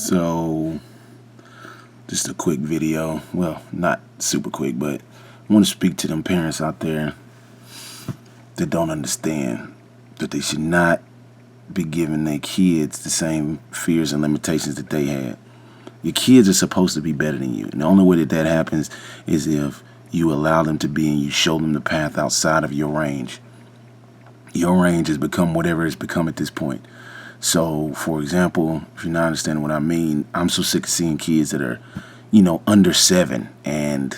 So, just a quick video. Well, not super quick, but I want to speak to them parents out there that don't understand that they should not be giving their kids the same fears and limitations that they had. Your kids are supposed to be better than you. And the only way that happens is if you allow them to be and you show them the path outside of your range. Your range has become whatever it's become at this point. So, for example, if you're not understanding what I mean, I'm so sick of seeing kids that are, under 7 and,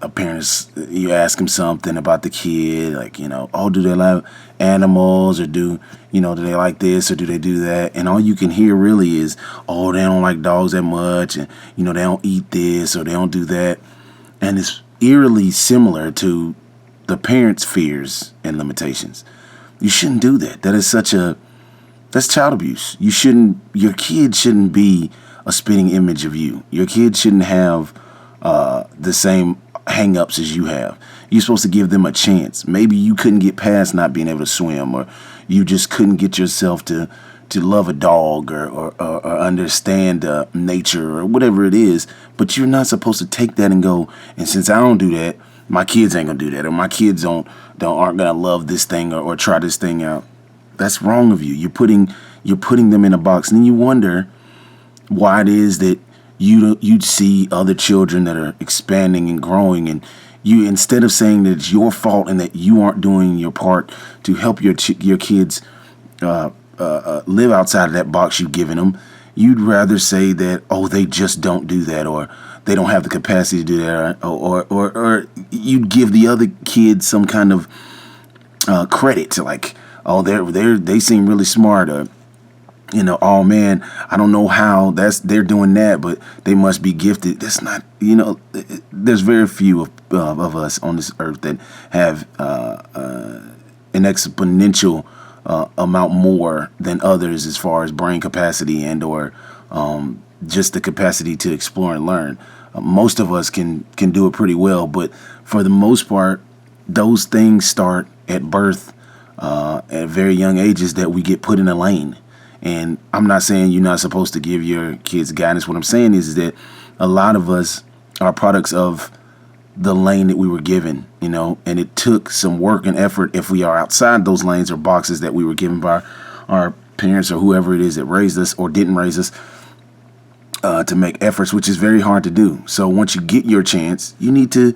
a parent's, you ask them something about the kid, like, oh, do they like animals or do they like this or do they do that? And all you can hear really is, oh, they don't like dogs that much and, they don't eat this or they don't do that. And it's eerily similar to the parents' fears and limitations. You shouldn't do that. That's child abuse. Your kid shouldn't be a spitting image of you. Your kid shouldn't have the same hang-ups as you have. You're supposed to give them a chance. Maybe you couldn't get past not being able to swim, or you just couldn't get yourself to love a dog or understand nature or whatever it is. But you're not supposed to take that and go, and since I don't do that, my kids ain't gonna do that, or my kids aren't gonna love this thing or try this thing out. That's wrong of you. You're putting them in a box, and then you wonder why it is that you'd see other children that are expanding and growing, and you, instead of saying that it's your fault and that you aren't doing your part to help your kids live outside of that box you've given them, you'd rather say that, oh, they just don't do that, or they don't have the capacity to do that, or you'd give the other kids some kind of credit to, like, oh, they seem really smart, or oh man, I don't know how they're doing that, but they must be gifted. That's not, there's very few of us on this earth that have an exponential amount more than others as far as brain capacity and or just the capacity to explore and learn. Most of us can do it pretty well, but for the most part, those things start at birth, at very young ages, that we get put in a lane. And I'm not saying you're not supposed to give your kids guidance. What I'm saying is that a lot of us are products of the lane that we were given, and it took some work and effort if we are outside those lanes or boxes that we were given by our parents or whoever it is that raised us or didn't raise us, to make efforts, which is very hard to do. So once you get your chance, you need to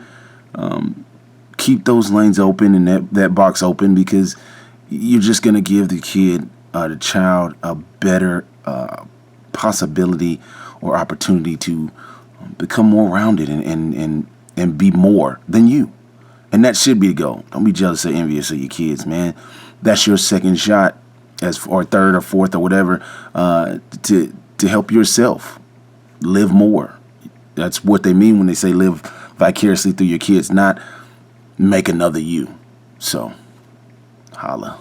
keep those lanes open and that box open, because you're just going to give the child a better possibility or opportunity to become more rounded and be more than you. And that should be the goal. Don't be jealous or envious of your kids, man. That's your second shot, or third or fourth or whatever, to help yourself live more. That's what they mean when they say live vicariously through your kids, not make another you. So, holla.